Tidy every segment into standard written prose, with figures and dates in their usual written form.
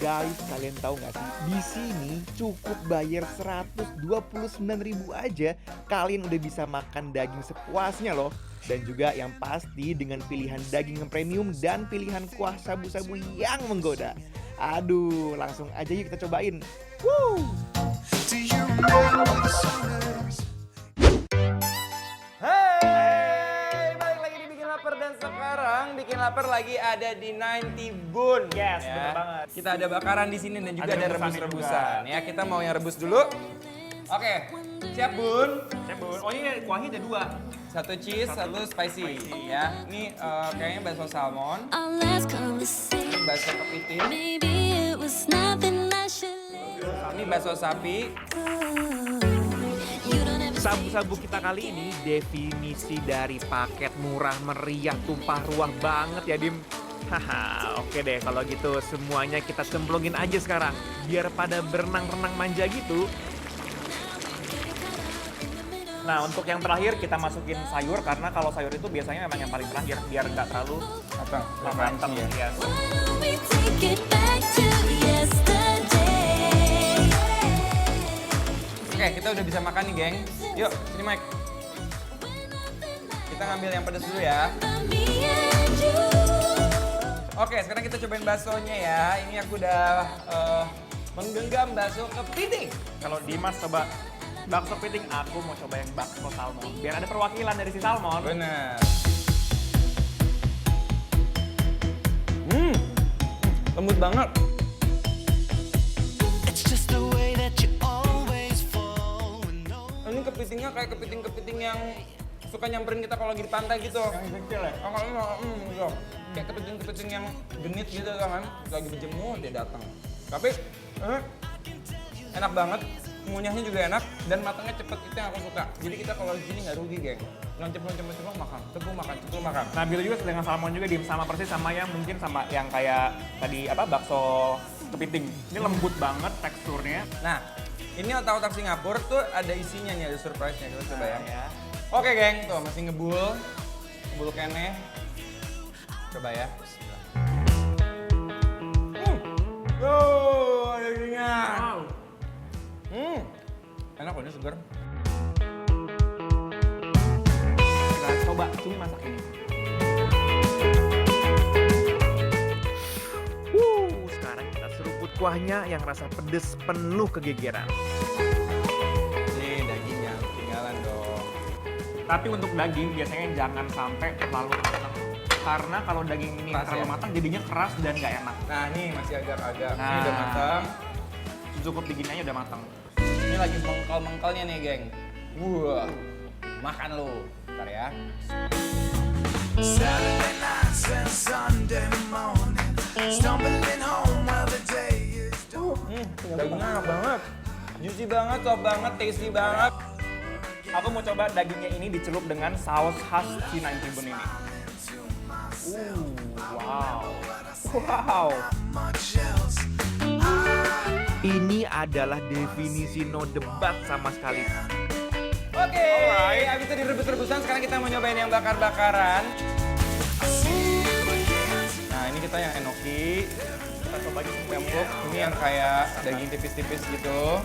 Guys, kalian tahu nggak sih? Di sini cukup bayar 129.000 aja, kalian udah bisa makan daging sepuasnya loh. Dan juga yang pasti dengan pilihan daging yang premium dan pilihan kuah sabu-sabu yang menggoda. Aduh, langsung aja yuk kita cobain. Woo! Hai, balik lagi di Bikin Lapar dan sekarang Bikin Lapar lagi ada di 90 Bun. Yes, bener banget. Kita ada bakaran di sini dan juga Ada ada rebusan rebus-rebusan. Ya, kita mau yang rebus dulu. Oke, siap Bun. Saya bun. Oh ini kuahnya ada dua. Satu cheese, satu spicy. Ya, ini kayaknya bakso salmon, Our last conversation, ini bakso kepiting, maybe it was nothing I should ini bakso sapi. You don't ever Sabu-sabu kita kali ini definisi dari paket murah meriah tumpah ruah banget ya Dim. Haha, oke deh kalau gitu semuanya kita cemplungin aja sekarang. Biar pada berenang-renang manja gitu. Nah untuk yang terakhir kita masukin sayur karena kalau sayur itu biasanya memang yang paling terakhir biar nggak terlalu matang ya. Yes. why don't we take it back to yesterday? Oke, kita udah bisa makan nih, geng. Yuk, sini Mike. Kita ngambil yang pedas dulu ya. Me and you. Oke, sekarang kita cobain baksonya ya. Ini aku udah menggenggam bakso kepiting. Kalau Dimas coba bakso kepiting, aku mau coba yang bakso salmon. Biar ada perwakilan dari si salmon. Bener. Lembut banget. Ini kepitingnya kayak kepiting-kepiting yang suka nyamperin kita kalau lagi di pantai gitu. Yang kecil ya? Gitu. Kayak kepiting-kepiting yang genit gitu kan. Lagi berjemur dia datang. Tapi enak banget. Ngunyahnya juga enak dan matangnya cepet, itu yang aku suka. Jadi kita kalau di sini nggak rugi, geng. Loncep-loncep makan, cepet makan. Nah begitu juga dengan salmon juga sama persis sama yang mungkin sama yang kayak tadi apa bakso kepiting. Ini lembut banget teksturnya. Nah, ini otak-otak Singapura tuh ada isinya nih, ada surprise-nya. Kita coba ya. Ya. Oke, geng, tuh masih ngebul kene. Coba ya. Bismillah. Ada isinya. Wow. Enak kok, ini segar. Kita coba cumi masak ini. Sekarang kita seruput kuahnya yang rasa pedes penuh kegegeran. Nih, dagingnya ketinggalan dong. Tapi untuk daging biasanya jangan sampai terlalu matang. Karena kalau daging ini Keras terlalu ya? matang jadinya keras dan nggak enak. Nah, ini masih agak-agak. Ini Nah. udah matang. Cukup digini aja udah matang. Ini lagi mengkal-mengkalnya nih, geng. Wah, makan lu. Bentar ya. Saturday nights and Sunday morning, stumbling home while the day is done. Dagingnya enak banget. Juicy banget, soft banget, tasty banget. Aku mau coba dagingnya ini dicelup dengan saus khas si 90 Bun ini. Wow. Wow. Much else. Ini adalah definisi no debat sama sekali. Oke, abis itu direbus-rebusan, sekarang kita mau nyobain yang bakar-bakaran. Nah, ini kita yang enoki. Kita coba aja semua Empuk, ini yang kayak daging tipis-tipis gitu.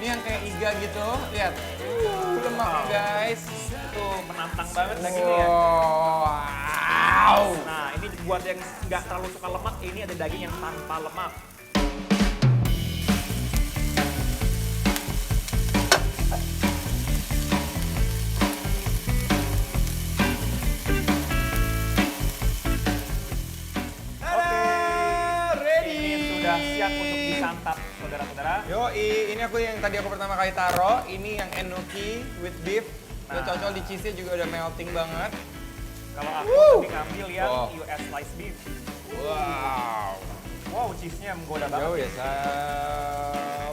Ini yang kayak iga gitu, lihat. Lemak guys. Tuh menantang banget dagingnya ya. Wow. Nah ini buat yang nggak terlalu suka lemak, ini ada daging yang tanpa lemak. Ready. Ini sudah siap untuk disantap, saudara-saudara. Yoi, ini aku yang tadi aku pertama kali taro. Ini yang enoki with beef. Udah cocol di cheese-nya juga udah melting banget. Kalau aku lebih ngambil yang Oh. US slice beef. Wow. Wow, cheese-nya menggoda Jauh banget. ya, Sap.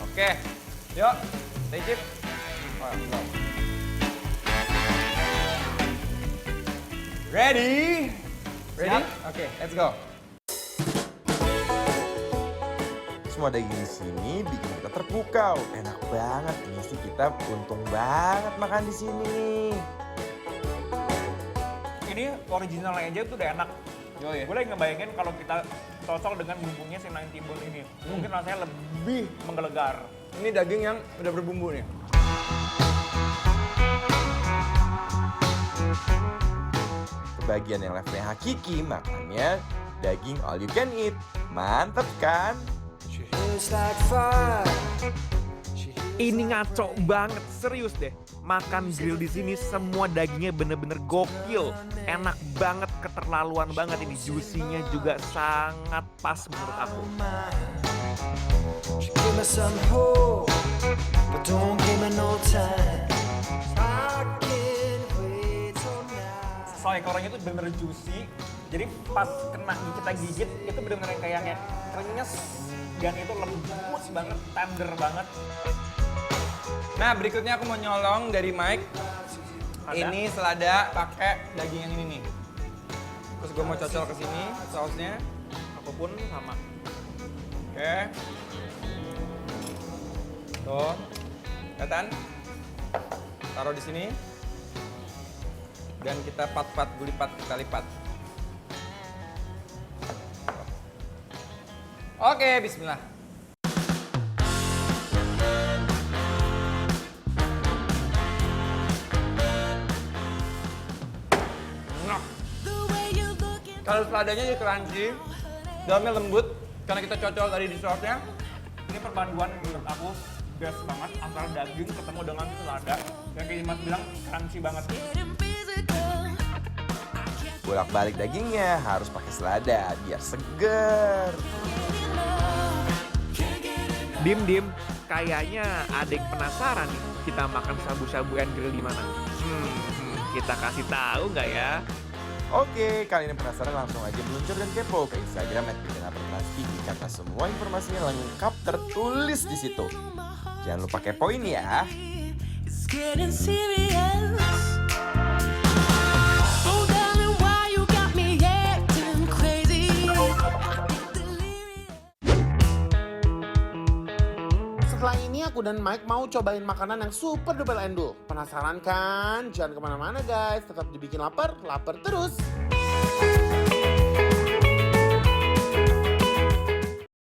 Oke, yuk, stay chip. Oh, no. Ready? Ready? Siap. Oke, let's go. Semua daging di sini bikin kita terpukau. Enak banget. Ini sih kita untung banget makan di sini nih. ini originalnya aja tuh udah enak. Oh iya. Gue lagi ngebayangin kalau kita cocok dengan bumbunya si 90 Bone ini. Mungkin rasanya lebih menggelegar. Ini daging yang udah berbumbu nih. Bagian yang levelnya hakiki, makanya daging all you can eat. Mantep kan? It's like fire. Ini ngaco banget, serius deh. Makan grill di sini semua dagingnya bener-bener gokil. Enak banget, keterlaluan banget ini. Juicy-nya juga sangat pas menurut aku. Give me some hope, but don't give me no time. I can't wait till now. Ekornya tuh bener-bener juicy. Jadi pas kena kita gigit itu bener-bener kayak krenyes. Dan itu lembut banget, tender banget. Nah, berikutnya aku mau nyolong dari Mike. Ada. Ini selada pakai daging yang ini nih. Terus gue mau cocol ke sini sausnya. Aku pun sama. Oke. Tuh. Kelihatan? Taruh di sini. Dan kita pat-pat, gue lipat, kita lipat. Oke, bismillah. Nah. Kalau seladanya jadi crunchy, dalamnya lembut karena kita cocol tadi di sausnya. Ini perpaduan menurut aku best banget antara daging ketemu dengan selada. Yang kayak Mas bilang crunchy banget. Bolak-balik dagingnya harus pakai selada biar seger. Dim, kayaknya adek penasaran nih kita makan shabu-shabu and grill di mana. Kita kasih tahu nggak ya? Oke, kalian yang penasaran langsung aja meluncur dan kepo ke Instagram @bikinlaperTV karena semua informasinya lengkap tertulis di situ. Jangan lupa kepoin ya. It's getting serious. Oh, darling, why you got me acting crazy? Setelah ini aku dan Mike mau cobain makanan yang super duper endul. Penasaran kan? Jangan kemana-mana guys, tetap dibikin lapar terus.